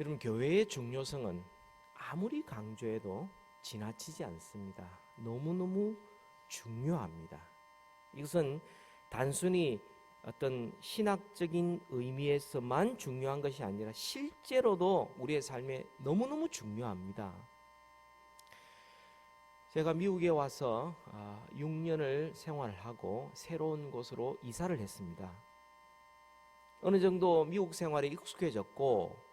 여러분, 교회의 중요성은 아무리 강조해도 지나치지 않습니다. 너무너무 중요합니다. 이것은 단순히 어떤 신학적인 의미에서만 중요한 것이 아니라 실제로도 우리의 삶에 너무너무 중요합니다. 제가 미국에 와서 6년을 생활하고 새로운 곳으로 이사를 했습니다. 어느 정도 미국 생활에 익숙해졌고,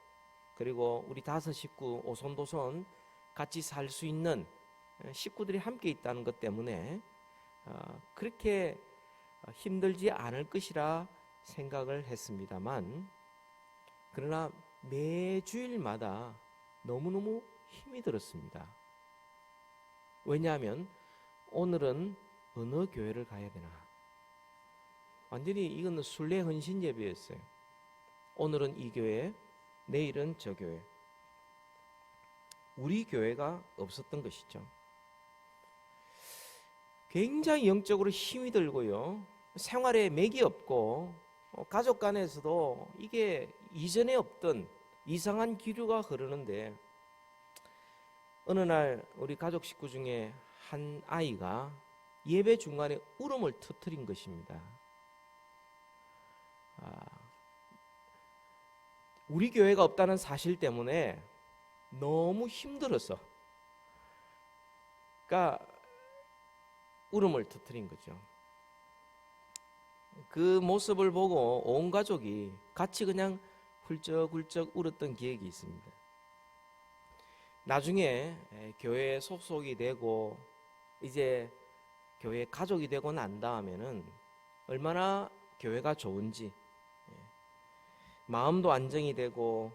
그리고 우리 5 식구 오손도손 같이 살 수 있는 식구들이 함께 있다는 것 때문에 그렇게 힘들지 않을 것이라 생각을 했습니다만, 그러나 매주일마다 너무너무 힘이 들었습니다. 왜냐하면 오늘은 어느 교회를 가야 되나, 완전히 이건 순례 헌신 예배였어요. 오늘은 이 교회, 내일은 저 교회. 우리 교회가 없었던 것이죠. 굉장히 영적으로 힘이 들고요, 생활에 맥이 없고, 가족 간에서도 이게 이전에 없던 이상한 기류가 흐르는데, 어느 날 우리 가족 식구 중에 한 아이가 예배 중간에 울음을 터뜨린 것입니다. 우리 교회가 없다는 사실 때문에 너무 힘들었어. 그러니까 울음을 터뜨린 거죠. 그 모습을 보고 온 가족이 같이 그냥 훌쩍훌쩍 울었던 기억이 있습니다. 나중에 교회에 속속이 되고 이제 교회 가족이 되고 난 다음에는 얼마나 교회가 좋은지, 마음도 안정이 되고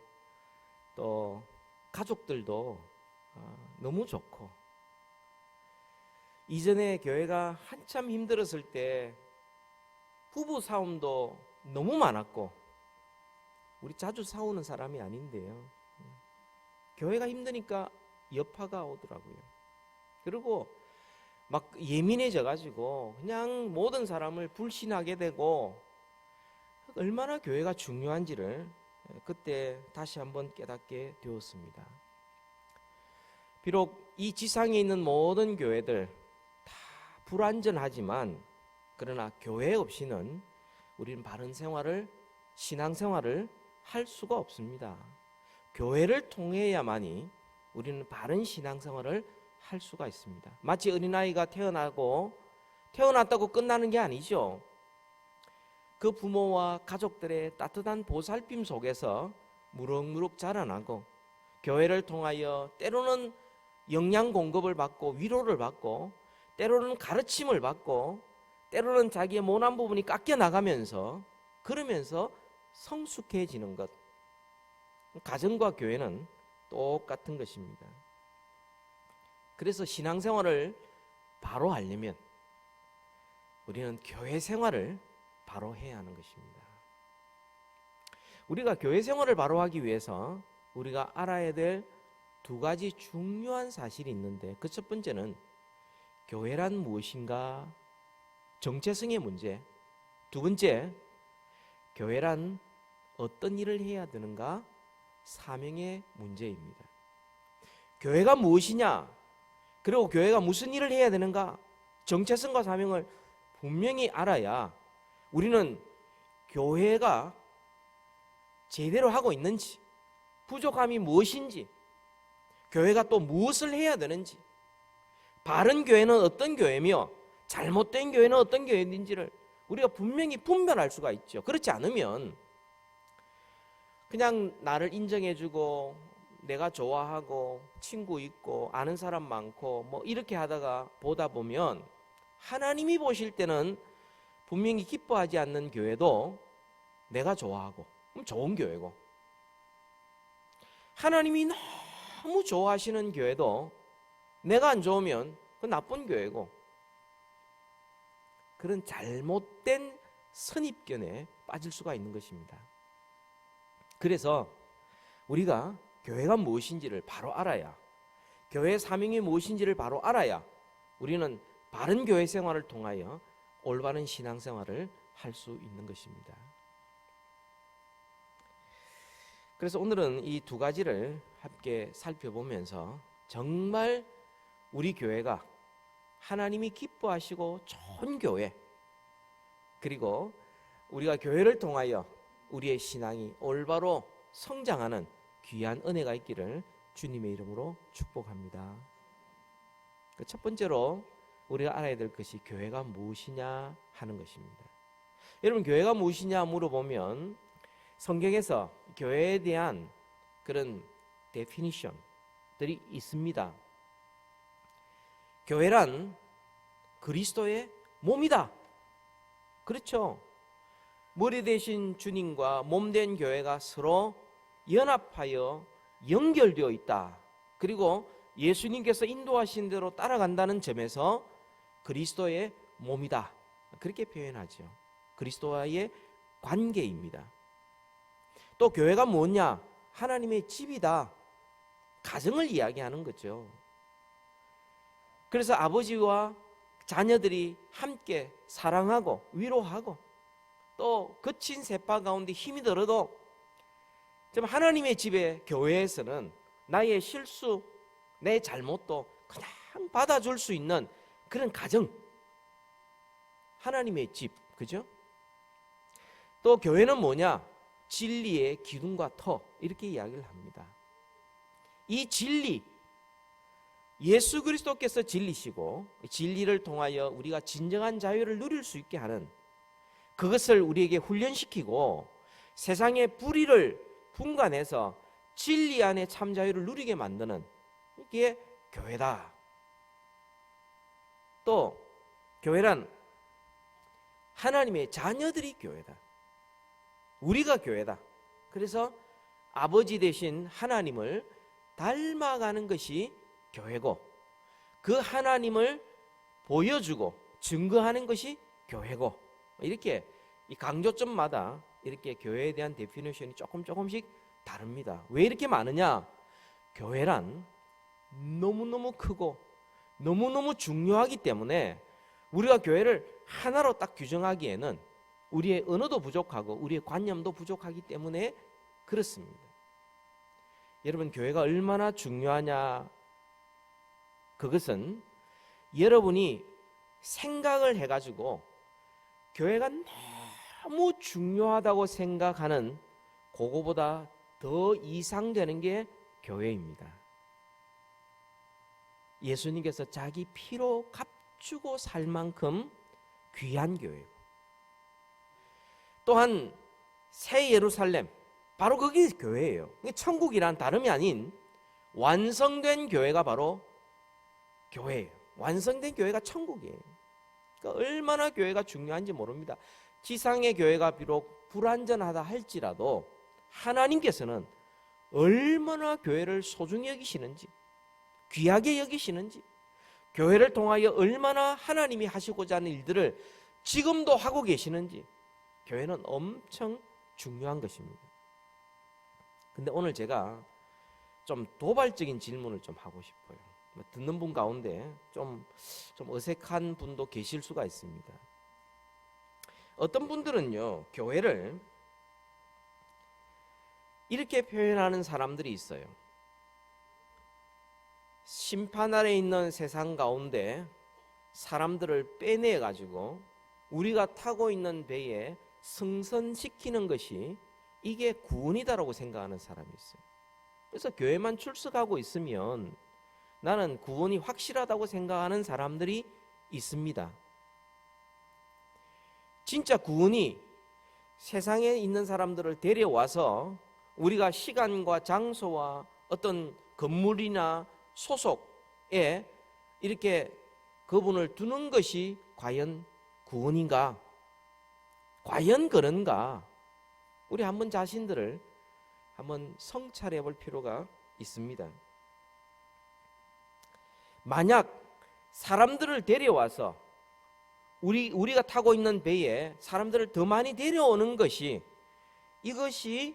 또 가족들도 너무 좋고, 이전에 교회가 한참 힘들었을 때 부부 싸움도 너무 많았고, 우리 자주 싸우는 사람이 아닌데요, 교회가 힘드니까 여파가 오더라고요. 그리고 막 예민해져 가지고 그냥 모든 사람을 불신하게 되고, 얼마나 교회가 중요한지를 그때 다시 한번 깨닫게 되었습니다. 비록 이 지상에 있는 모든 교회들 다 불완전하지만, 그러나 교회 없이는 우리는 바른 생활을, 신앙생활을 할 수가 없습니다. 교회를 통해야만이 우리는 바른 신앙생활을 할 수가 있습니다. 마치 어린아이가 태어났다고 끝나는 게 아니죠. 그 부모와 가족들의 따뜻한 보살핌 속에서 무럭무럭 자라나고, 교회를 통하여 때로는 영양 공급을 받고 위로를 받고, 때로는 가르침을 받고, 때로는 자기의 모난 부분이 깎여 나가면서, 그러면서 성숙해지는 것. 가정과 교회는 똑같은 것입니다. 그래서 신앙생활을 바로 하려면 우리는 교회 생활을 바로 해야 하는 것입니다. 우리가 교회 생활을 바로 하기 위해서 우리가 알아야 될 2가지 중요한 사실이 있는데, 그 첫 번째는 교회란 무엇인가, 정체성의 문제. 2번째, 교회란 어떤 일을 해야 되는가, 사명의 문제입니다. 교회가 무엇이냐, 그리고 교회가 무슨 일을 해야 되는가, 정체성과 사명을 분명히 알아야 우리는 교회가 제대로 하고 있는지, 부족함이 무엇인지, 교회가 또 무엇을 해야 되는지, 바른 교회는 어떤 교회며 잘못된 교회는 어떤 교회인지를 우리가 분명히 분별할 수가 있죠. 그렇지 않으면 그냥 나를 인정해주고 내가 좋아하고 친구 있고 아는 사람 많고 뭐 이렇게 하다가 보다 보면, 하나님이 보실 때는 분명히 기뻐하지 않는 교회도 내가 좋아하고 그럼 좋은 교회고, 하나님이 너무 좋아하시는 교회도 내가 안 좋으면 그건 나쁜 교회고, 그런 잘못된 선입견에 빠질 수가 있는 것입니다. 그래서 우리가 교회가 무엇인지를 바로 알아야, 교회의 사명이 무엇인지를 바로 알아야 우리는 바른 교회 생활을 통하여 올바른 신앙생활을 할 수 있는 것입니다. 그래서 오늘은 이 두 가지를 함께 살펴보면서 정말 우리 교회가 하나님이 기뻐하시고 좋은 교회, 그리고 우리가 교회를 통하여 우리의 신앙이 올바로 성장하는 귀한 은혜가 있기를 주님의 이름으로 축복합니다. 첫 번째로 우리가 알아야 될 것이 교회가 무엇이냐 하는 것입니다. 여러분, 교회가 무엇이냐 물어보면 성경에서 교회에 대한 그런 데피니션들이 있습니다. 교회란 그리스도의 몸이다. 그렇죠? 머리 대신 주님과 몸된 교회가 서로 연합하여 연결되어 있다. 그리고 예수님께서 인도하신 대로 따라간다는 점에서 그리스도의 몸이다. 그렇게 표현하죠. 그리스도와의 관계입니다. 또 교회가 뭐냐? 하나님의 집이다. 가정을 이야기하는 거죠. 그래서 아버지와 자녀들이 함께 사랑하고 위로하고 또 거친 세파 가운데 힘이 들어도 좀 하나님의 집에 교회에서는 나의 실수, 내 잘못도 그냥 받아줄 수 있는 그런 가정, 하나님의 집, 그죠? 또 교회는 뭐냐? 진리의 기둥과 터, 이렇게 이야기를 합니다. 이 진리, 예수 그리스도께서 진리시고 진리를 통하여 우리가 진정한 자유를 누릴 수 있게 하는, 그것을 우리에게 훈련시키고 세상의 불의를 분간해서 진리 안에 참 자유를 누리게 만드는 이게 교회다. 또 교회란 하나님의 자녀들이 교회다. 우리가 교회다. 그래서 아버지 되신 하나님을 닮아가는 것이 교회고, 그 하나님을 보여주고 증거하는 것이 교회고, 이렇게 이 강조점마다 이렇게 교회에 대한 데피니션이 조금씩 다릅니다. 왜 이렇게 많으냐? 교회란 너무너무 크고 너무너무 중요하기 때문에 우리가 교회를 하나로 딱 규정하기에는 우리의 언어도 부족하고 우리의 관념도 부족하기 때문에 그렇습니다. 여러분, 교회가 얼마나 중요하냐? 그것은 여러분이 생각을 해가지고 교회가 너무 중요하다고 생각하는 그거보다 더 이상되는 게 교회입니다. 예수님께서 자기 피로 값주고 살 만큼 귀한 교회고, 또한 새 예루살렘, 바로 그게 교회예요. 천국이란 다름이 아닌 완성된 교회가 바로 교회예요. 완성된 교회가 천국이에요. 그러니까 얼마나 교회가 중요한지 모릅니다. 지상의 교회가 비록 불완전하다 할지라도 하나님께서는 얼마나 교회를 소중히 여기시는지, 귀하게 여기시는지, 교회를 통하여 얼마나 하나님이 하시고자 하는 일들을 지금도 하고 계시는지, 교회는 엄청 중요한 것입니다. 근데 오늘 제가 좀 도발적인 질문을 좀 하고 싶어요. 듣는 분 가운데 좀 어색한 분도 계실 수가 있습니다. 어떤 분들은요, 교회를 이렇게 표현하는 사람들이 있어요. 심판 아래 있는 세상 가운데 사람들을 빼내 가지고 우리가 타고 있는 배에 승선시키는 것이 이게 구원이다라고 생각하는 사람이 있어요. 그래서 교회만 출석하고 있으면 나는 구원이 확실하다고 생각하는 사람들이 있습니다. 진짜 구원이 세상에 있는 사람들을 데려와서 우리가 시간과 장소와 어떤 건물이나 소속에 이렇게 그분을 두는 것이 과연 구원인가? 과연 그런가? 우리 한번 자신들을 한번 성찰해 볼 필요가 있습니다. 만약 사람들을 데려와서 우리가 타고 있는 배에 사람들을 더 많이 데려오는 것이, 이것이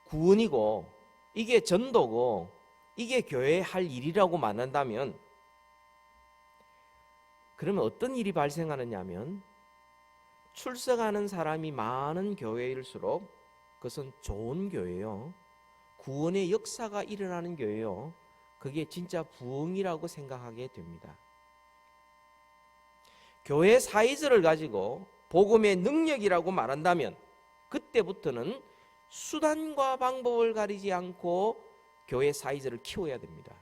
구원이고 이게 전도고 이게 교회에 할 일이라고 말한다면, 그러면 어떤 일이 발생하느냐 하면 출석하는 사람이 많은 교회일수록 그것은 좋은 교회요, 구원의 역사가 일어나는 교회요, 그게 진짜 부흥이라고 생각하게 됩니다. 교회 사이즈를 가지고 복음의 능력이라고 말한다면 그때부터는 수단과 방법을 가리지 않고 교회 사이즈를 키워야 됩니다.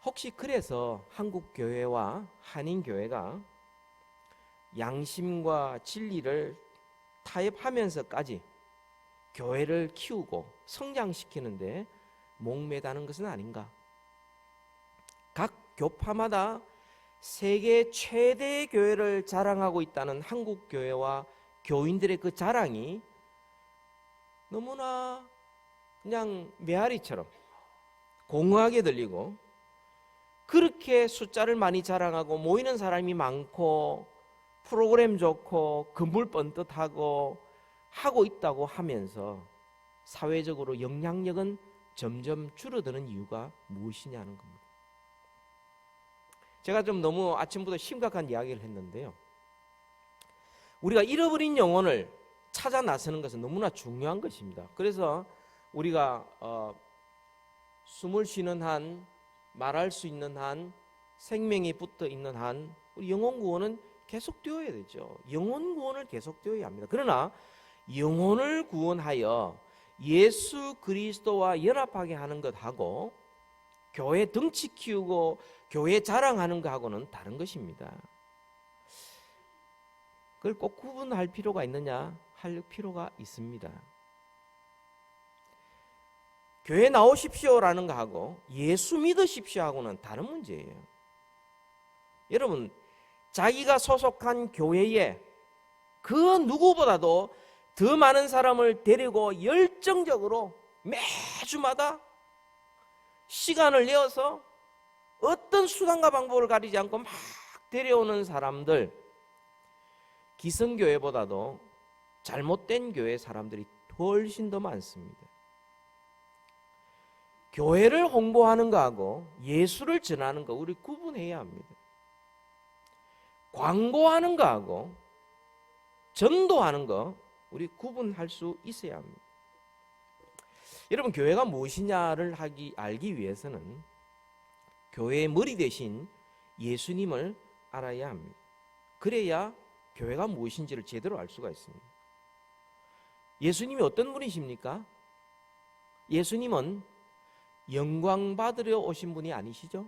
혹시 그래서 한국 교회와 한인 교회가 양심과 진리를 타협하면서까지 교회를 키우고 성장시키는데 목매다는 것은 아닌가? 각 교파마다 세계 최대의 교회를 자랑하고 있다는 한국 교회와 교인들의 그 자랑이 너무나 그냥 메아리처럼 공허하게 들리고, 그렇게 숫자를 많이 자랑하고 모이는 사람이 많고 프로그램 좋고 건물 번듯하고 하고 있다고 하면서 사회적으로 영향력은 점점 줄어드는 이유가 무엇이냐는 겁니다. 제가 좀 너무 아침부터 심각한 이야기를 했는데요, 우리가 잃어버린 영혼을 찾아 나서는 것은 너무나 중요한 것입니다. 그래서 우리가 숨을 쉬는 한, 말할 수 있는 한, 생명이 붙어 있는 한 우리 영혼 구원은 계속되어야 되죠. 영혼 구원을 계속되어야 합니다. 그러나 영혼을 구원하여 예수 그리스도와 연합하게 하는 것하고 교회 덩치 키우고 교회 자랑하는 것하고는 다른 것입니다. 그걸 꼭 구분할 필요가 있느냐? 할 필요가 있습니다. 교회 나오십시오라는 것하고 예수 믿으십시오 하고는 다른 문제예요. 여러분, 자기가 소속한 교회에 그 누구보다도 더 많은 사람을 데리고 열정적으로 매주마다 시간을 내어서 어떤 수단과 방법을 가리지 않고 막 데려오는 사람들, 기성교회보다도 잘못된 교회 사람들이 훨씬 더 많습니다. 교회를 홍보하는 거하고 예수를 전하는 거 우리 구분해야 합니다. 광고하는 거하고 전도하는 거 우리 구분할 수 있어야 합니다. 여러분, 교회가 무엇이냐를 알기 위해서는 교회의 머리 대신 예수님을 알아야 합니다. 그래야 교회가 무엇인지를 제대로 알 수가 있습니다. 예수님이 어떤 분이십니까? 예수님은 영광 받으려 오신 분이 아니시죠?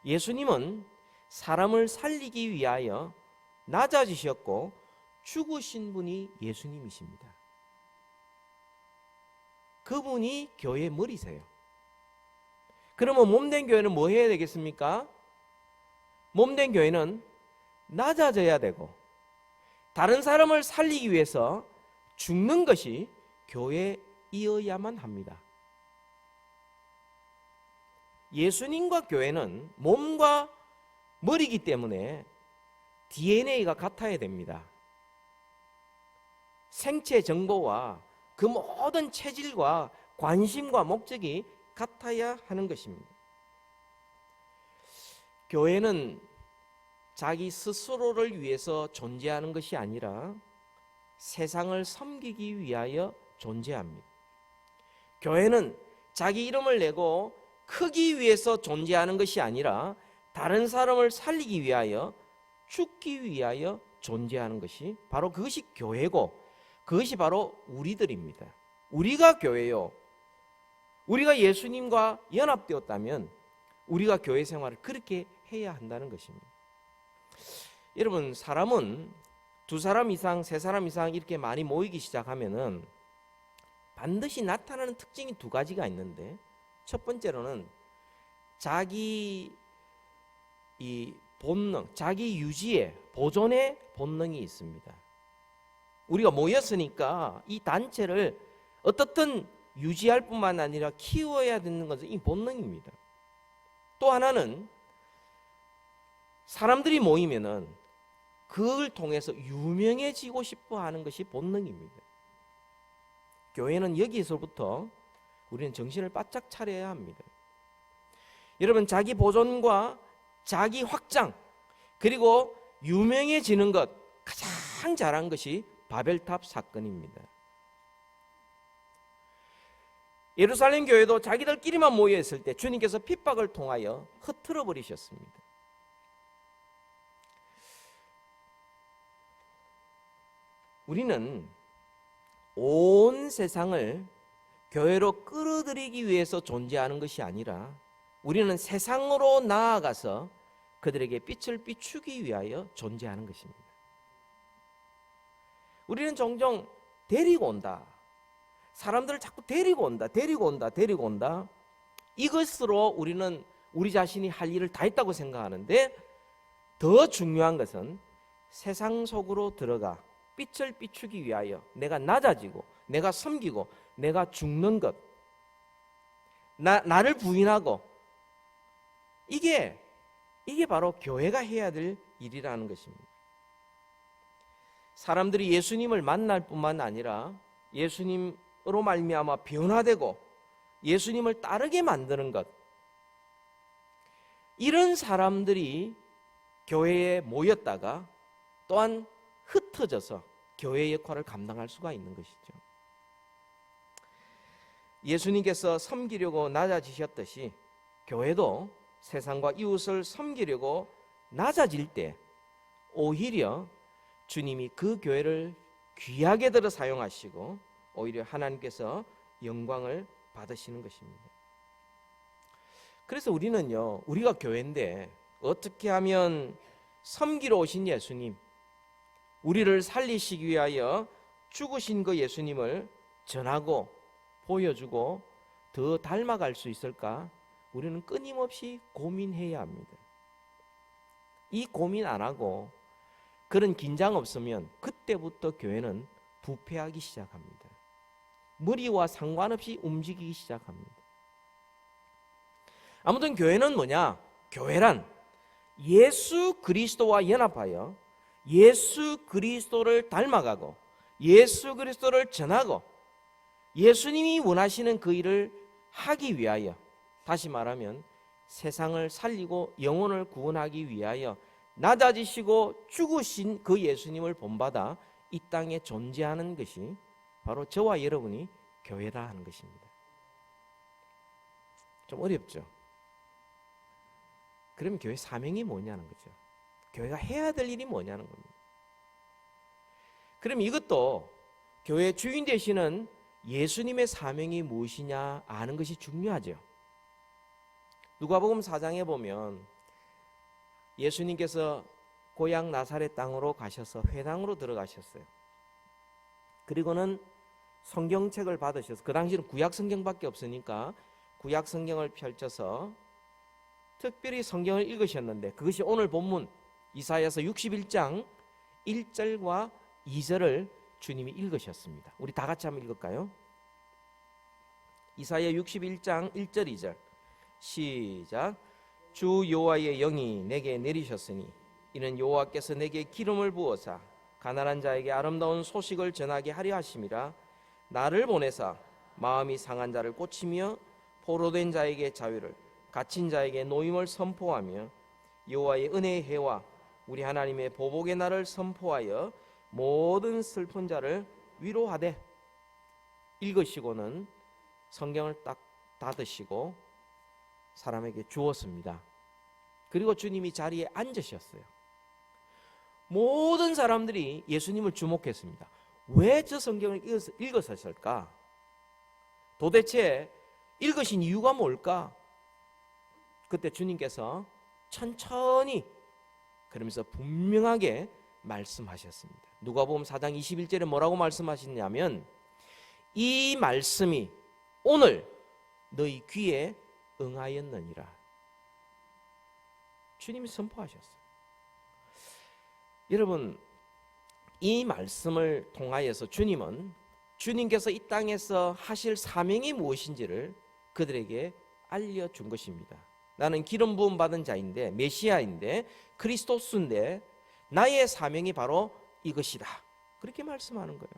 예수님은 사람을 살리기 위하여 낮아지셨고 죽으신 분이 예수님이십니다. 그분이 교회의 머리세요. 그러면 몸된 교회는 뭐 해야 되겠습니까? 몸된 교회는 낮아져야 되고 다른 사람을 살리기 위해서 죽는 것이 교회이어야만 합니다. 예수님과 교회는 몸과 머리이기 때문에 DNA가 같아야 됩니다. 생체 정보와 그 모든 체질과 관심과 목적이 같아야 하는 것입니다. 교회는 자기 스스로를 위해서 존재하는 것이 아니라 세상을 섬기기 위하여 존재합니다. 교회는 자기 이름을 내고 크기 위해서 존재하는 것이 아니라 다른 사람을 살리기 위하여 죽기 위하여 존재하는 것이 바로 그것이 교회고 그것이 바로 우리들입니다. 우리가 교회요. 우리가 예수님과 연합되었다면 우리가 교회 생활을 그렇게 해야 한다는 것입니다. 여러분, 사람은 2사람 이상, 3사람 이상 이렇게 많이 모이기 시작하면은 반드시 나타나는 특징이 2가지가 있는데, 첫 번째로는 자기 이 본능, 자기 유지의 보존의 본능이 있습니다. 우리가 모였으니까 이 단체를 어떻든 유지할 뿐만 아니라 키워야 되는 것은 이 본능입니다. 또 하나는 사람들이 모이면은 그걸 통해서 유명해지고 싶어 하는 것이 본능입니다. 교회는 여기에서부터 우리는 정신을 바짝 차려야 합니다. 여러분, 자기 보존과 자기 확장 그리고 유명해지는 것 가장 잘한 것이 바벨탑 사건입니다. 예루살렘 교회도 자기들끼리만 모여 있을 때 주님께서 핍박을 통하여 흩트러 버리셨습니다. 우리는 온 세상을 교회로 끌어들이기 위해서 존재하는 것이 아니라 우리는 세상으로 나아가서 그들에게 빛을 비추기 위하여 존재하는 것입니다. 우리는 종종 데리고 온다. 사람들을 자꾸 데리고 온다. 이것으로 우리는 우리 자신이 할 일을 다 했다고 생각하는데, 더 중요한 것은 세상 속으로 들어가 빛을 비추기 위하여 내가 낮아지고 내가 섬기고 내가 죽는 것, 나를 부인하고, 이게 바로 교회가 해야 될 일이라는 것입니다. 사람들이 예수님을 만날 뿐만 아니라 예수님으로 말미암아 변화되고 예수님을 따르게 만드는 것, 이런 사람들이 교회에 모였다가 또한 흩어져서 교회의 역할을 감당할 수가 있는 것이죠. 예수님께서 섬기려고 낮아지셨듯이 교회도 세상과 이웃을 섬기려고 낮아질 때 오히려 주님이 그 교회를 귀하게 들어 사용하시고 오히려 하나님께서 영광을 받으시는 것입니다. 그래서 우리가 교회인데 어떻게 하면 섬기러 오신 예수님, 우리를 살리시기 위하여 죽으신 그 예수님을 전하고 보여주고 더 닮아갈 수 있을까? 우리는 끊임없이 고민해야 합니다. 이 고민 안 하고 그런 긴장 없으면 그때부터 교회는 부패하기 시작합니다. 머리와 상관없이 움직이기 시작합니다. 아무튼 교회는 뭐냐? 교회란 예수 그리스도와 연합하여 예수 그리스도를 닮아가고 예수 그리스도를 전하고 예수님이 원하시는 그 일을 하기 위하여, 다시 말하면 세상을 살리고 영혼을 구원하기 위하여 낮아지시고 죽으신 그 예수님을 본받아 이 땅에 존재하는 것이 바로 저와 여러분이 교회라 하는 것입니다. 좀 어렵죠? 그럼 교회 사명이 뭐냐는 거죠. 교회가 해야 될 일이 뭐냐는 겁니다. 그럼 이것도 교회의 주인 되시는 예수님의 사명이 무엇이냐 아는 것이 중요하죠. 누가복음 4장에 보면 예수님께서 고향 나사렛 땅으로 가셔서 회당으로 들어가셨어요. 그리고는 성경책을 받으셔서, 그 당시는 구약 성경밖에 없으니까 구약 성경을 펼쳐서 특별히 성경을 읽으셨는데, 그것이 오늘 본문 이사야서 61장 1절과 2절을 주님이 읽으셨습니다. 우리 다 같이 한번 읽을까요? 이사야 61장 1절 2절 시작. 주 여호와의 영이 내게 내리셨으니 이는 여호와께서 내게 기름을 부어사 가난한 자에게 아름다운 소식을 전하게 하려 하심이라. 나를 보내사 마음이 상한 자를 고치며 포로된 자에게 자유를, 갇힌 자에게 노임을 선포하며 여호와의 은혜의 해와 우리 하나님의 보복의 날을 선포하여 모든 슬픈 자를 위로하되. 읽으시고는 성경을 딱 닫으시고 사람에게 주었습니다. 그리고 주님이 자리에 앉으셨어요. 모든 사람들이 예수님을 주목했습니다. 왜 저 성경을 읽으셨을까? 도대체 읽으신 이유가 뭘까? 그때 주님께서 천천히 그러면서 분명하게 말씀하셨습니다. 누가복음 4장 21절에 뭐라고 말씀하셨냐면, 이 말씀이 오늘 너희 귀에 응하였느니라. 주님이 선포하셨어요. 여러분, 이 말씀을 통하여서 주님께서 이 땅에서 하실 사명이 무엇인지를 그들에게 알려준 것입니다. 나는 기름 부음 받은 자인데, 메시아인데, 그리스도스인데 나의 사명이 바로 이것이다. 그렇게 말씀하는 거예요.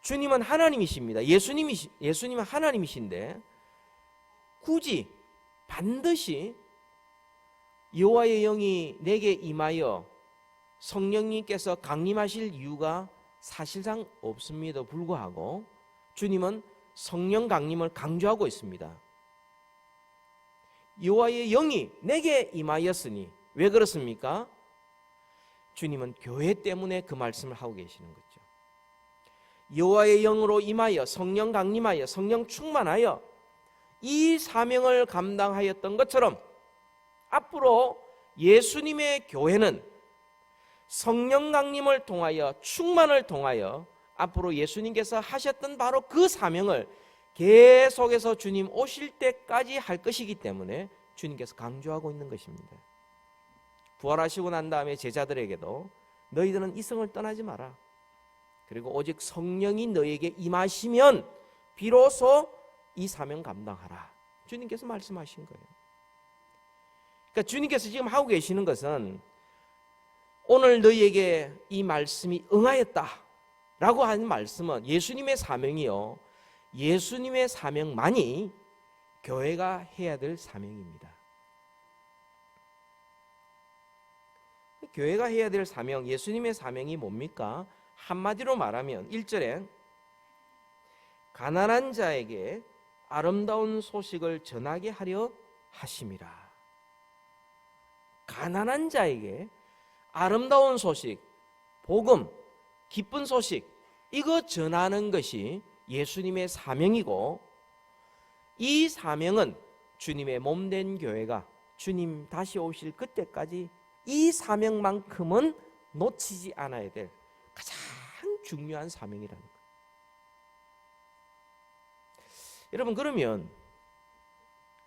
주님은 하나님이십니다. 예수님은 하나님이신데 굳이 반드시 여호와의 영이 내게 임하여 성령님께서 강림하실 이유가 사실상 없음에도 불구하고 주님은 성령 강림을 강조하고 있습니다. 여호와의 영이 내게 임하였으니, 왜 그렇습니까? 주님은 교회 때문에 그 말씀을 하고 계시는 거죠. 여호와의 영으로 임하여 성령 강림하여 성령 충만하여 이 사명을 감당하였던 것처럼 앞으로 예수님의 교회는 성령 강림을 통하여 충만을 통하여 앞으로 예수님께서 하셨던 바로 그 사명을 계속해서 주님 오실 때까지 할 것이기 때문에 주님께서 강조하고 있는 것입니다. 부활하시고 난 다음에 제자들에게도 너희들은 이성을 떠나지 마라. 그리고 오직 성령이 너에게 임하시면 비로소 이 사명 감당하라. 주님께서 말씀하신 거예요. 그러니까 주님께서 지금 하고 계시는 것은 오늘 너희에게 이 말씀이 응하였다 라고 하는 말씀은 예수님의 사명이요, 예수님의 사명만이 교회가 해야 될 사명입니다. 교회가 해야 될 사명, 예수님의 사명이 뭡니까? 한마디로 말하면 1절에 가난한 자에게 아름다운 소식을 전하게 하려 하심이라. 가난한 자에게 아름다운 소식, 복음, 기쁜 소식, 이거 전하는 것이 예수님의 사명이고, 이 사명은 주님의 몸된 교회가 주님 다시 오실 그때까지 이 사명만큼은 놓치지 않아야 될 가장 중요한 사명이라는 거예요. 여러분, 그러면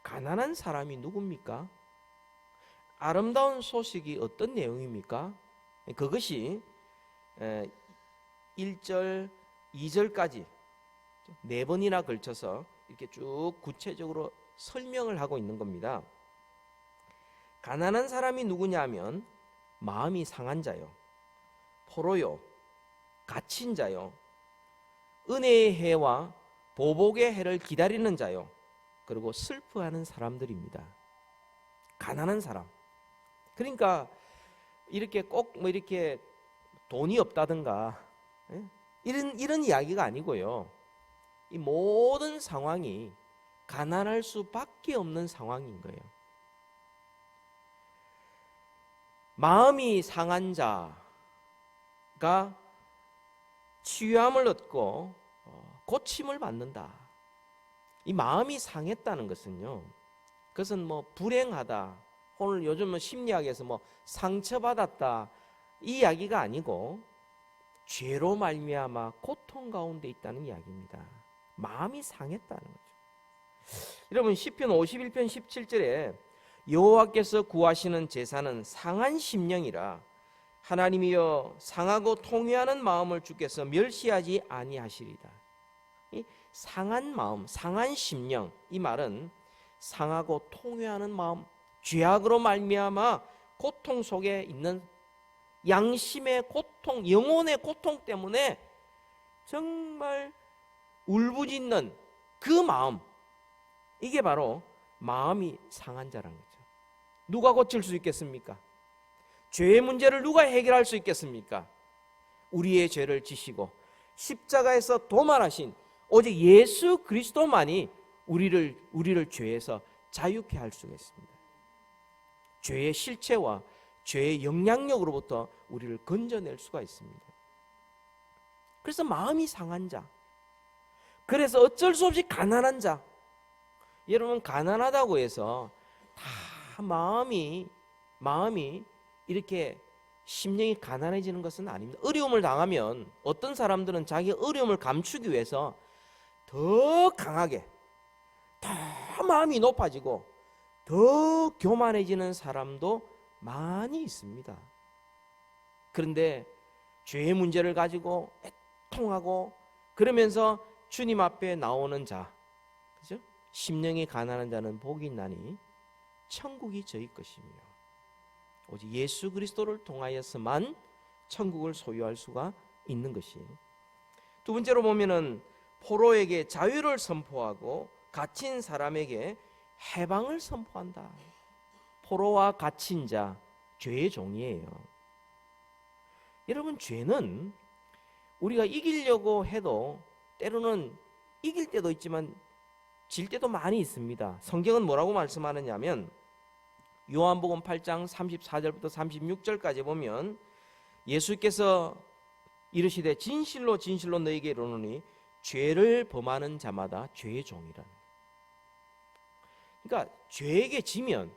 가난한 사람이 누굽니까? 아름다운 소식이 어떤 내용입니까? 그것이 1절, 2절까지 4번이나 걸쳐서 이렇게 쭉 구체적으로 설명을 하고 있는 겁니다. 가난한 사람이 누구냐 하면 마음이 상한 자요, 포로요, 갇힌 자요, 은혜의 해와 보복의 해를 기다리는 자요, 그리고 슬퍼하는 사람들입니다. 가난한 사람. 그러니까 이렇게 꼭 뭐 이렇게 돈이 없다든가 이런 이야기가 아니고요. 이 모든 상황이 가난할 수밖에 없는 상황인 거예요. 마음이 상한 자가 치유함을 얻고 고침을 받는다. 이 마음이 상했다는 것은요, 그것은 뭐 불행하다, 오늘 요즘은 심리학에서 뭐 상처받았다, 이 이야기가 아니고 죄로 말미암아 고통 가운데 있다는 이야기입니다. 마음이 상했다는 거죠. 여러분, 시편 51편 17절에 여호와께서 구하시는 제사는 상한 심령이라 하나님이여 상하고 통회하는 마음을 주께서 멸시하지 아니하시리다. 이 상한 마음, 상한 심령, 이 말은 상하고 통회하는 마음, 죄악으로 말미암아 고통 속에 있는 양심의 고통, 영혼의 고통 때문에 정말 울부짖는 그 마음, 이게 바로 마음이 상한 자라는 거죠. 누가 고칠 수 있겠습니까? 죄의 문제를 누가 해결할 수 있겠습니까? 우리의 죄를 지시고 십자가에서 도말하신 오직 예수 그리스도만이 우리를 죄에서 자유케 할 수가 있습니다. 죄의 실체와 죄의 영향력으로부터 우리를 건져낼 수가 있습니다. 그래서 마음이 상한 자, 그래서 어쩔 수 없이 가난한 자. 여러분, 가난하다고 해서 다 마음이 이렇게 심령이 가난해지는 것은 아닙니다. 어려움을 당하면 어떤 사람들은 자기 어려움을 감추기 위해서 더 강하게, 더 마음이 높아지고 더 교만해지는 사람도 많이 있습니다. 그런데 죄의 문제를 가지고 애통하고 그러면서 주님 앞에 나오는 자, 그죠? 심령이 가난한 자는 복이 있나니 천국이 저희 것이며 오직 예수 그리스도를 통하여서만 천국을 소유할 수가 있는 것이에요. 두 번째로 보면은 포로에게 자유를 선포하고 갇힌 사람에게 해방을 선포한다. 포로와 갇힌 자, 죄의 종이에요. 여러분, 죄는 우리가 이기려고 해도 때로는 이길 때도 있지만 질 때도 많이 있습니다. 성경은 뭐라고 말씀하느냐면 요한복음 8장 34절부터 36절까지 보면 예수께서 이르시되 진실로 진실로 너희에게 이르노니 죄를 범하는 자마다 죄의 종이라. 그러니까 죄에게 지면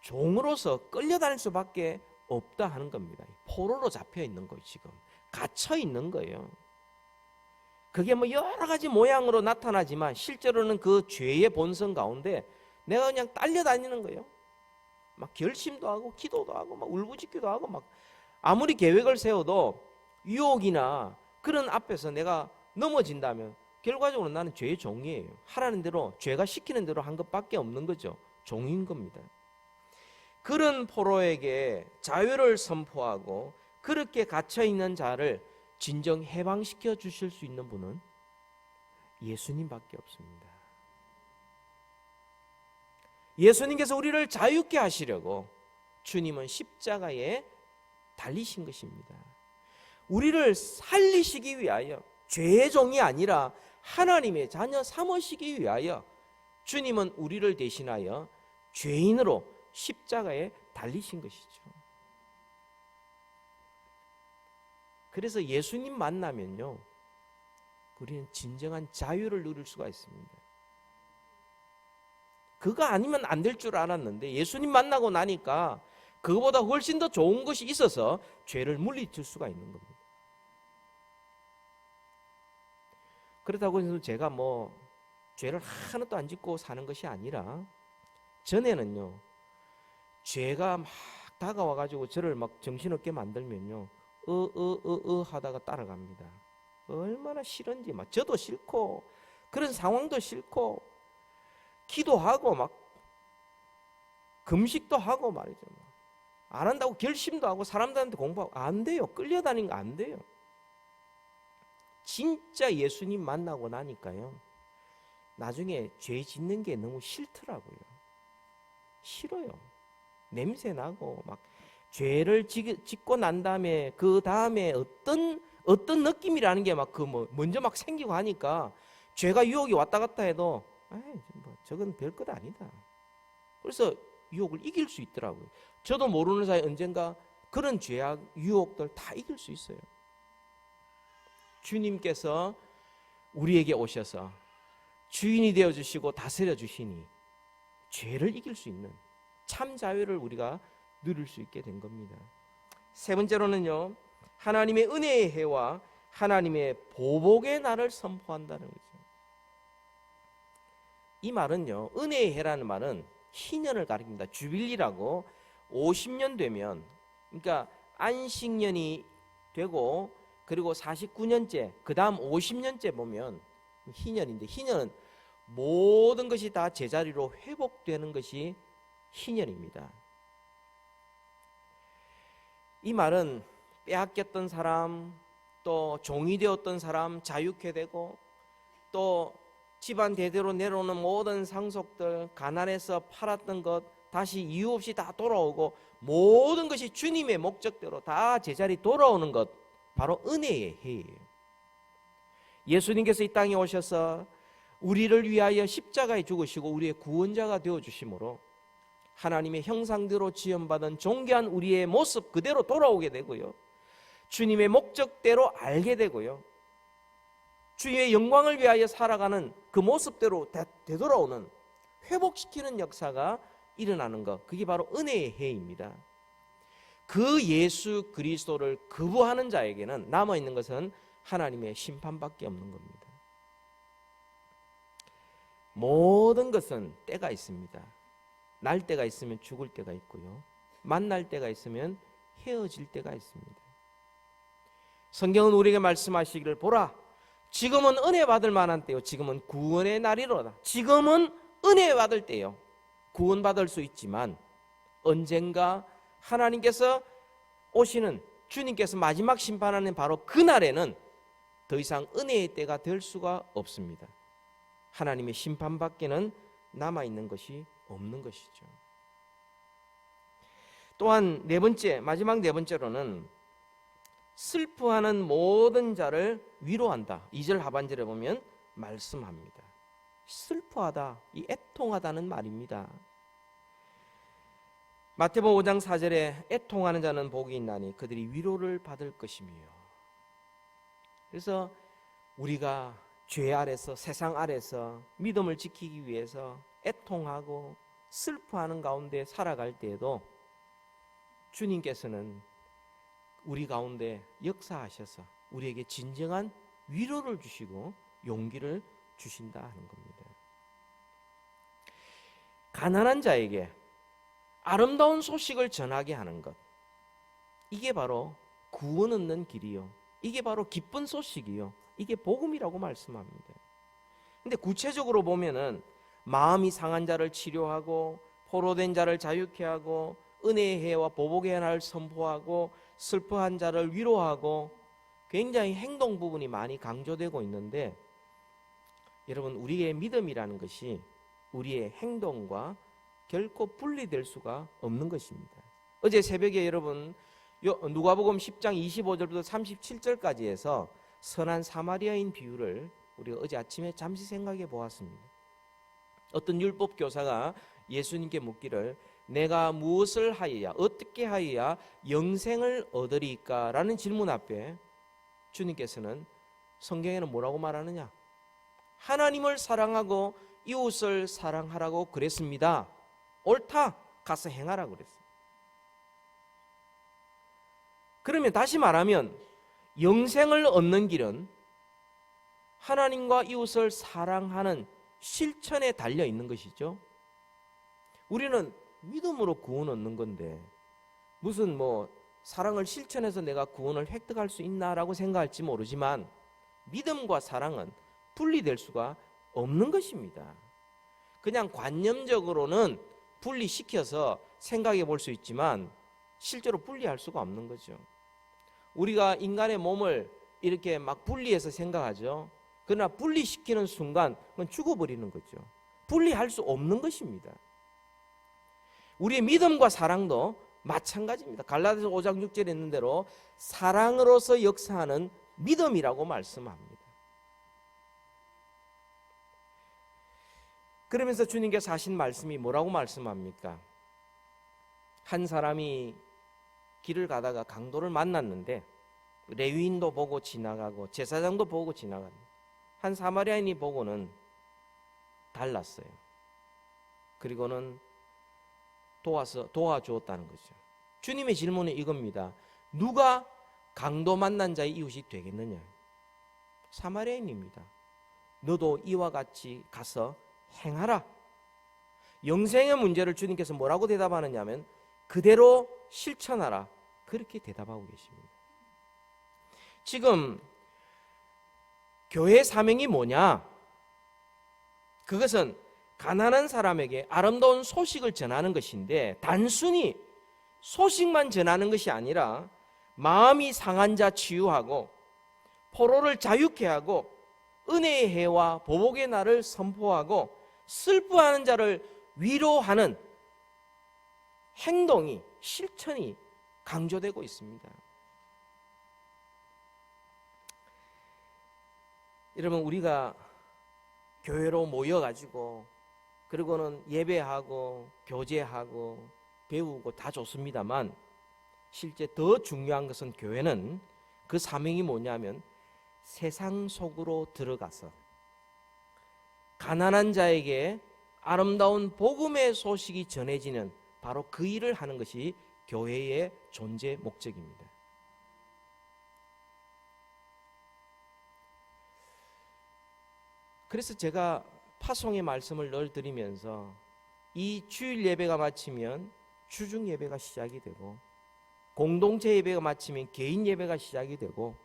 종으로서 끌려다닐 수밖에 없다 하는 겁니다. 포로로 잡혀 있는 거예요. 지금 갇혀 있는 거예요. 그게 뭐 여러 가지 모양으로 나타나지만 실제로는 그 죄의 본성 가운데 내가 그냥 딸려다니는 거예요. 막 결심도 하고 기도도 하고 막 울부짖기도 하고 막 아무리 계획을 세워도 유혹이나 그런 앞에서 내가 넘어진다면 결과적으로 나는 죄의 종이에요. 하라는 대로 죄가 시키는 대로 한 것밖에 없는 거죠. 종인 겁니다. 그런 포로에게 자유를 선포하고 그렇게 갇혀있는 자를 진정 해방시켜 주실 수 있는 분은 예수님밖에 없습니다. 예수님께서 우리를 자유케 하시려고 주님은 십자가에 달리신 것입니다. 우리를 살리시기 위하여, 죄의 종이 아니라 하나님의 자녀 삼으시기 위하여 주님은 우리를 대신하여 죄인으로 십자가에 달리신 것이죠. 그래서 예수님 만나면요, 우리는 진정한 자유를 누릴 수가 있습니다. 그거 아니면 안 될 줄 알았는데 예수님 만나고 나니까 그거보다 훨씬 더 좋은 것이 있어서 죄를 물리칠 수가 있는 겁니다. 그렇다고 해서 제가 뭐 죄를 하나도 안 짓고 사는 것이 아니라 전에는요, 죄가 막 다가와가지고 저를 막 정신없게 만들면요, 하다가 따라갑니다. 얼마나 싫은지, 막 저도 싫고 그런 상황도 싫고 기도하고 막 금식도 하고 말이죠. 안 한다고 결심도 하고 사람들한테 공부하고 안 돼요. 끌려다니는 거 안 돼요. 진짜 예수님 만나고 나니까요, 나중에 죄 짓는 게 너무 싫더라고요. 싫어요. 냄새 나고 막 죄를 짓고 난 다음에 그 다음에 어떤 느낌이라는 게 막 그 뭐 먼저 막 생기고 하니까 죄가 유혹이 왔다 갔다 해도 뭐 저건 별것 아니다. 그래서 유혹을 이길 수 있더라고요. 저도 모르는 사이 언젠가 그런 죄악 유혹들 다 이길 수 있어요. 주님께서 우리에게 오셔서 주인이 되어주시고 다스려 주시니 죄를 이길 수 있는 참 자유를 우리가 누릴 수 있게 된 겁니다. 세 번째로는요, 하나님의 은혜의 해와 하나님의 보복의 날을 선포한다는 거죠. 이 말은요, 은혜의 해라는 말은 희년을 가리킵니다. 주빌리라고 50년 되면, 그러니까 안식년이 되고 그리고 49년째, 그 다음 50년째 보면 희년인데, 희년은 모든 것이 다 제자리로 회복되는 것이 희년입니다. 이 말은 빼앗겼던 사람, 또 종이 되었던 사람 자유케 되고, 또 집안 대대로 내려오는 모든 상속들, 가난해서 팔았던 것 다시 이유 없이 다 돌아오고 모든 것이 주님의 목적대로 다 제자리 돌아오는 것, 바로 은혜의 해예요. 예수님께서 이 땅에 오셔서 우리를 위하여 십자가에 죽으시고 우리의 구원자가 되어주심으로 하나님의 형상대로 지음받은 존귀한 우리의 모습 그대로 돌아오게 되고요, 주님의 목적대로 알게 되고요, 주의 영광을 위하여 살아가는 그 모습대로 되돌아오는, 회복시키는 역사가 일어나는 것, 그게 바로 은혜의 해입니다. 그 예수 그리스도를 거부하는 자에게는 남아있는 것은 하나님의 심판밖에 없는 겁니다. 모든 것은 때가 있습니다. 날 때가 있으면 죽을 때가 있고요, 만날 때가 있으면 헤어질 때가 있습니다. 성경은 우리에게 말씀하시기를, 보라, 지금은 은혜 받을 만한 때요, 지금은 구원의 날이로다. 지금은 은혜 받을 때요, 구원 받을 수 있지만 언젠가 하나님께서 오시는, 주님께서 마지막 심판하는 바로 그날에는 더 이상 은혜의 때가 될 수가 없습니다. 하나님의 심판밖에는 남아있는 것이 없는 것이죠. 또한 네 번째, 마지막 네 번째로는 슬퍼하는 모든 자를 위로한다. 2절 하반절에 보면 말씀합니다. 슬퍼하다, 이 애통하다는 말입니다. 마태복음 5장 4절에 애통하는 자는 복이 있나니 그들이 위로를 받을 것이며. 그래서 우리가 죄 아래서, 세상 아래서 믿음을 지키기 위해서 애통하고 슬퍼하는 가운데 살아갈 때에도 주님께서는 우리 가운데 역사하셔서 우리에게 진정한 위로를 주시고 용기를 주신다 하는 겁니다. 가난한 자에게 아름다운 소식을 전하게 하는 것, 이게 바로 구원 얻는 길이요, 이게 바로 기쁜 소식이요, 이게 복음이라고 말씀합니다. 근데 구체적으로 보면은 마음이 상한 자를 치료하고 포로된 자를 자유케 하고 은혜의 해와 보복의 해를 선포하고 슬퍼한 자를 위로하고, 굉장히 행동 부분이 많이 강조되고 있는데, 여러분, 우리의 믿음이라는 것이 우리의 행동과 결코 분리될 수가 없는 것입니다. 어제 새벽에 여러분 누가복음 10장 25절부터 37절까지 해서 선한 사마리아인 비유를 우리가 어제 아침에 잠시 생각해 보았습니다. 어떤 율법 교사가 예수님께 묻기를 내가 무엇을 하여야, 어떻게 하여야 영생을 얻으리까? 라는 질문 앞에 주님께서는 성경에는 뭐라고 말하느냐? 하나님을 사랑하고 이웃을 사랑하라고 그랬습니다. 옳다, 가서 행하라고 그랬어요. 그러면 다시 말하면 영생을 얻는 길은 하나님과 이웃을 사랑하는 실천에 달려 있는 것이죠. 우리는 믿음으로 구원 얻는 건데 무슨 사랑을 실천해서 내가 구원을 획득할 수 있나라고 생각할지 모르지만 믿음과 사랑은 분리될 수가 없는 것입니다. 그냥 관념적으로는 분리시켜서 생각해 볼 수 있지만 실제로 분리할 수가 없는 거죠. 우리가 인간의 몸을 이렇게 막 분리해서 생각하죠. 그러나 분리시키는 순간 그건 죽어버리는 거죠. 분리할 수 없는 것입니다. 우리의 믿음과 사랑도 마찬가지입니다. 갈라디아서 5장 6절에 있는 대로 사랑으로서 역사하는 믿음이라고 말씀합니다. 그러면서 주님께서 하신 말씀이 뭐라고 말씀합니까? 한 사람이 길을 가다가 강도를 만났는데 레위인도 보고 지나가고 제사장도 보고 지나갑니다. 한 사마리아인이 보고는 달랐어요. 그리고는 도와주었다는 거죠. 주님의 질문은 이겁니다. 누가 강도 만난 자의 이웃이 되겠느냐? 사마리아인입니다. 너도 이와 같이 가서 행하라. 영생의 문제를 주님께서 뭐라고 대답하느냐면 그대로 실천하라. 그렇게 대답하고 계십니다. 지금 교회의 사명이 뭐냐? 그것은 가난한 사람에게 아름다운 소식을 전하는 것인데 단순히 소식만 전하는 것이 아니라 마음이 상한 자 치유하고 포로를 자유케 하고 은혜의 해와 보복의 날을 선포하고 슬퍼하는 자를 위로하는 행동이, 실천이 강조되고 있습니다. 여러분, 우리가 교회로 모여가지고 그리고는 예배하고 교제하고 배우고 다 좋습니다만 실제 더 중요한 것은 교회는 그 사명이 뭐냐면 세상 속으로 들어가서 가난한 자에게 아름다운 복음의 소식이 전해지는 바로 그 일을 하는 것이 교회의 존재 목적입니다. 그래서 제가 파송의 말씀을 늘 드리면서 이 주일 예배가 마치면 주중 예배가 시작이 되고 공동체 예배가 마치면 개인 예배가 시작이 되고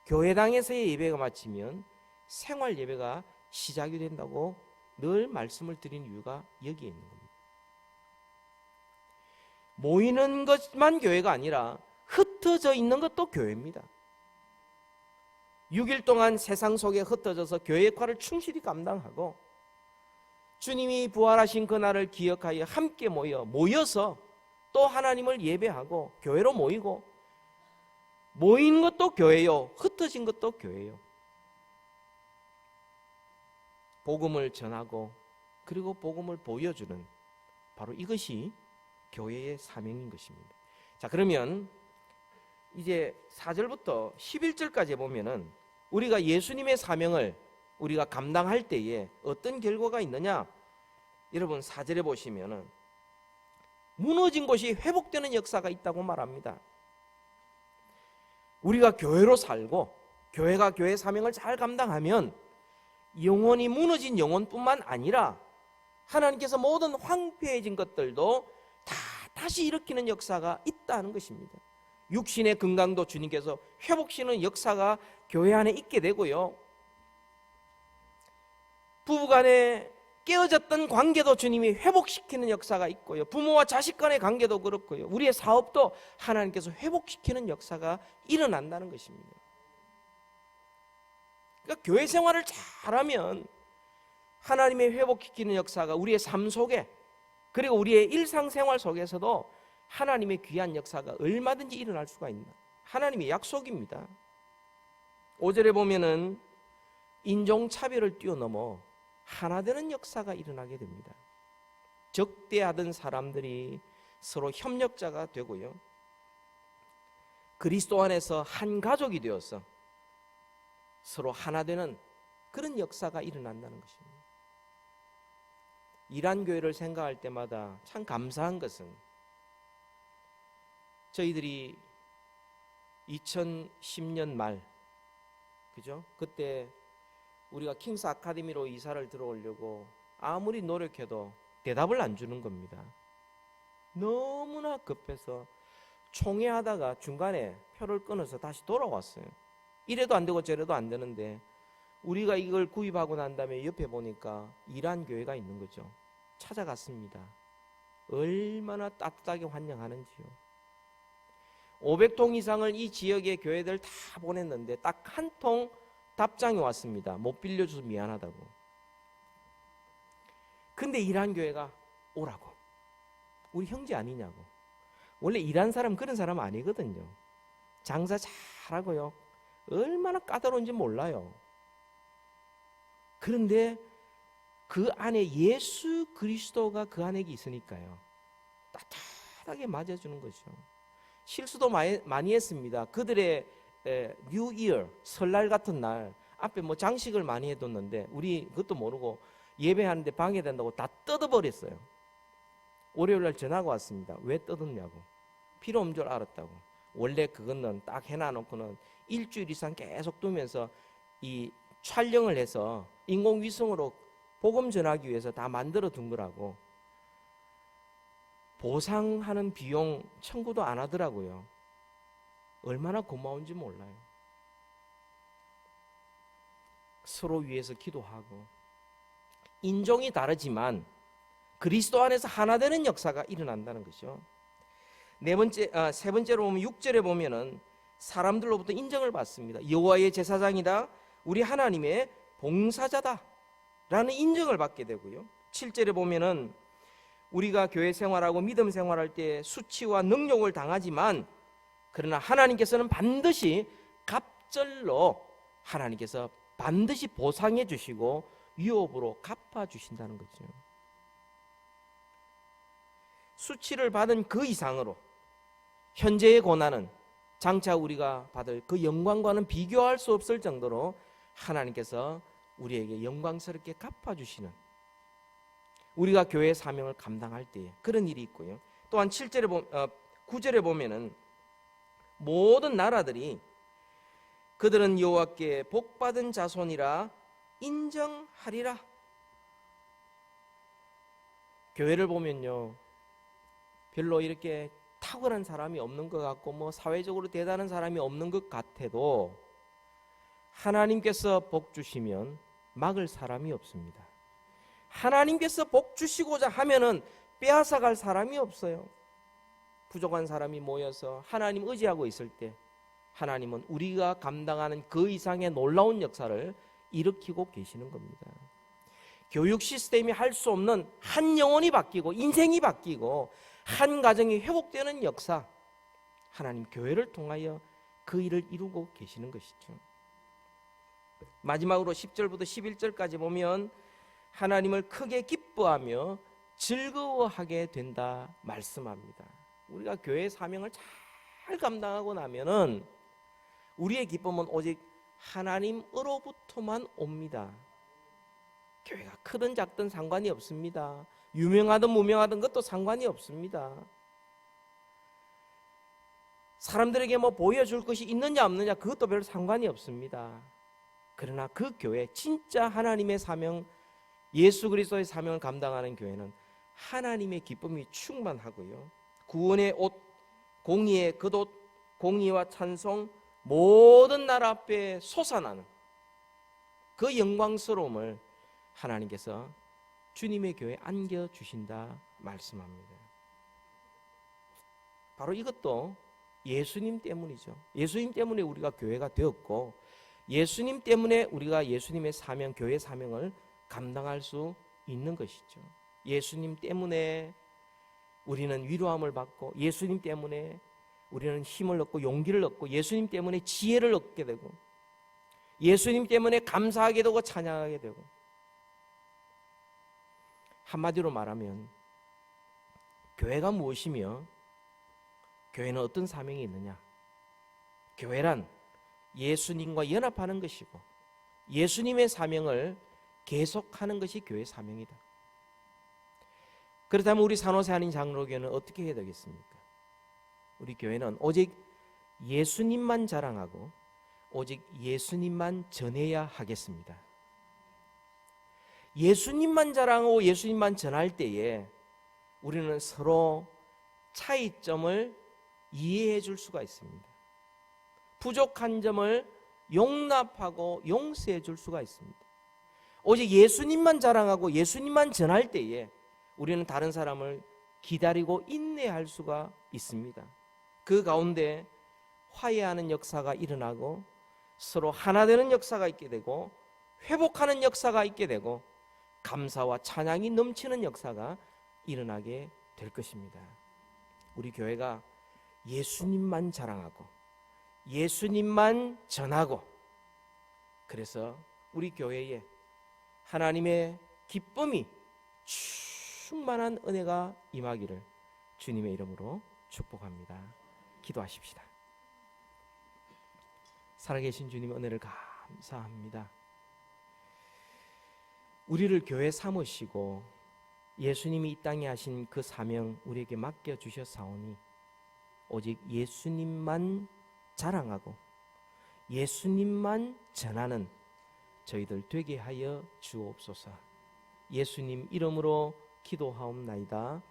교회당에서의 예배가 마치면 생활 예배가 시작이 된다고 늘 말씀을 드린 이유가 여기에 있는 겁니다. 모이는 것만 교회가 아니라 흩어져 있는 것도 교회입니다. 6일 동안 세상 속에 흩어져서 교회 역할을 충실히 감당하고 주님이 부활하신 그날을 기억하여 함께 모여서 또 하나님을 예배하고 교회로 모이고 모인 것도 교회요, 흩어진 것도 교회요. 복음을 전하고 그리고 복음을 보여주는 바로 이것이 교회의 사명인 것입니다. 자, 그러면 이제 4절부터 11절까지 보면은 우리가 예수님의 사명을 우리가 감당할 때에 어떤 결과가 있느냐? 여러분 4절에 보시면은 무너진 곳이 회복되는 역사가 있다고 말합니다. 우리가 교회로 살고 교회가 교회 사명을 잘 감당하면 영혼이 무너진 영혼뿐만 아니라 하나님께서 모든 황폐해진 것들도 다 다시 일으키는 역사가 있다는 것입니다. 육신의 건강도 주님께서 회복시키는 역사가 교회 안에 있게 되고요, 부부간에 깨어졌던 관계도 주님이 회복시키는 역사가 있고요, 부모와 자식 간의 관계도 그렇고요, 우리의 사업도 하나님께서 회복시키는 역사가 일어난다는 것입니다. 그러니까 교회 생활을 잘하면 하나님의 회복시키는 역사가 우리의 삶 속에 그리고 우리의 일상생활 속에서도 하나님의 귀한 역사가 얼마든지 일어날 수가 있는 하나님의 약속입니다. 5절에 보면은 인종차별을 뛰어넘어 하나 되는 역사가 일어나게 됩니다. 적대하던 사람들이 서로 협력자가 되고요, 그리스도 안에서 한 가족이 되어서 서로 하나 되는 그런 역사가 일어난다는 것입니다. 이란 교회를 생각할 때마다 참 감사한 것은 저희들이 2010년 말, 그죠? 그때 우리가 킹스 아카데미로 이사를 들어오려고 아무리 노력해도 대답을 안 주는 겁니다. 너무나 급해서 총회하다가 중간에 표를 끊어서 다시 돌아왔어요. 이래도 안 되고 저래도 안 되는데 우리가 이걸 구입하고 난 다음에 옆에 보니까 이란 교회가 있는 거죠. 찾아갔습니다. 얼마나 따뜻하게 환영하는지요. 500통 이상을 이 지역의 교회들 다 보냈는데 딱 한 통 답장이 왔습니다. 못 빌려줘서 미안하다고. 근데 이란 교회가 오라고. 우리 형제 아니냐고. 원래 이란 사람 그런 사람 아니거든요. 장사 잘하고요, 얼마나 까다로운지 몰라요. 그런데 그 안에 예수 그리스도가 그 안에 있으니까요, 따뜻하게 맞아주는 거죠. 실수도 많이 했습니다. 그들의 뉴 이어, 설날 같은 날 앞에 뭐 장식을 많이 해뒀는데 우리 그것도 모르고 예배하는데 방해된다고 다 뜯어버렸어요. 월요일날 전화가 왔습니다. 왜 뜯었냐고. 필요 없는 줄 알았다고. 원래 그거는 딱 해놔놓고는 일주일 이상 계속 두면서 이 촬영을 해서 인공위성으로 복음 전하기 위해서 다 만들어 둔 거라고. 보상하는 비용 청구도 안 하더라고요. 얼마나 고마운지 몰라요. 서로 위해서 기도하고, 인종이 다르지만 그리스도 안에서 하나 되는 역사가 일어난다는 것이죠. 세 번째로 보면 6절에 보면은 사람들로부터 인정을 받습니다. 여호와의 제사장이다, 우리 하나님의 봉사자다 라는 인정을 받게 되고요. 7절에 보면은 우리가 교회 생활하고 믿음 생활할 때 수치와 능욕을 당하지만 그러나 하나님께서는 반드시 갑절로 하나님께서 반드시 보상해 주시고 유업으로 갚아 주신다는 거죠. 수치를 받은 그 이상으로 현재의 고난은 장차 우리가 받을 그 영광과는 비교할 수 없을 정도로 하나님께서 우리에게 영광스럽게 갚아주시는, 우리가 교회의 사명을 감당할 때에 그런 일이 있고요. 또한 9절에 보면은 모든 나라들이 그들은 여호와께 복받은 자손이라 인정하리라. 교회를 보면요, 별로 이렇게 탁월한 사람이 없는 것 같고 뭐 사회적으로 대단한 사람이 없는 것 같아도 하나님께서 복 주시면 막을 사람이 없습니다. 하나님께서 복 주시고자 하면은 빼앗아갈 사람이 없어요. 부족한 사람이 모여서 하나님 의지하고 있을 때 하나님은 우리가 감당하는 그 이상의 놀라운 역사를 일으키고 계시는 겁니다. 교육 시스템이 할 수 없는 한 영혼이 바뀌고 인생이 바뀌고 한 가정이 회복되는 역사, 하나님 교회를 통하여 그 일을 이루고 계시는 것이죠. 마지막으로 10절부터 11절까지 보면 하나님을 크게 기뻐하며 즐거워하게 된다 말씀합니다. 우리가 교회 사명을 잘 감당하고 나면은 우리의 기쁨은 오직 하나님으로부터만 옵니다. 교회가 크든 작든 상관이 없습니다. 유명하든 무명하든 것도 상관이 없습니다. 사람들에게 뭐 보여줄 것이 있느냐 없느냐 그것도 별 상관이 없습니다. 그러나 그 교회, 진짜 하나님의 사명, 예수 그리스도의 사명을 감당하는 교회는 하나님의 기쁨이 충만하고요, 구원의 옷, 공의의 겉옷, 공의와 찬송, 모든 나라 앞에 솟아나는 그 영광스러움을 하나님께서 주님의 교회에 안겨주신다 말씀합니다. 바로 이것도 예수님 때문이죠. 예수님 때문에 우리가 교회가 되었고, 예수님 때문에 우리가 예수님의 사명, 교회 사명을 감당할 수 있는 것이죠. 예수님 때문에 우리는 위로함을 받고, 예수님 때문에 우리는 힘을 얻고 용기를 얻고, 예수님 때문에 지혜를 얻게 되고, 예수님 때문에 감사하게 되고 찬양하게 되고. 한마디로 말하면 교회가 무엇이며 교회는 어떤 사명이 있느냐? 교회란 예수님과 연합하는 것이고 예수님의 사명을 계속하는 것이 교회의 사명이다. 그렇다면 우리 산호세 한인 장로교회는 어떻게 해야 되겠습니까? 우리 교회는 오직 예수님만 자랑하고 오직 예수님만 전해야 하겠습니다. 예수님만 자랑하고 예수님만 전할 때에 우리는 서로 차이점을 이해해 줄 수가 있습니다. 부족한 점을 용납하고 용서해 줄 수가 있습니다. 오직 예수님만 자랑하고 예수님만 전할 때에 우리는 다른 사람을 기다리고 인내할 수가 있습니다. 그 가운데 화해하는 역사가 일어나고 서로 하나 되는 역사가 있게 되고 회복하는 역사가 있게 되고 감사와 찬양이 넘치는 역사가 일어나게 될 것입니다. 우리 교회가 예수님만 자랑하고 예수님만 전하고, 그래서 우리 교회에 하나님의 기쁨이 충만한 은혜가 임하기를 주님의 이름으로 축복합니다. 기도하십시다. 살아계신 주님, 은혜를 감사합니다. 우리를 교회 삼으시고 예수님이 이 땅에 하신 그 사명 우리에게 맡겨주셨사오니 오직 예수님만 자랑하고 예수님만 전하는 저희들 되게 하여 주옵소서. 예수님 이름으로 기도하옵나이다.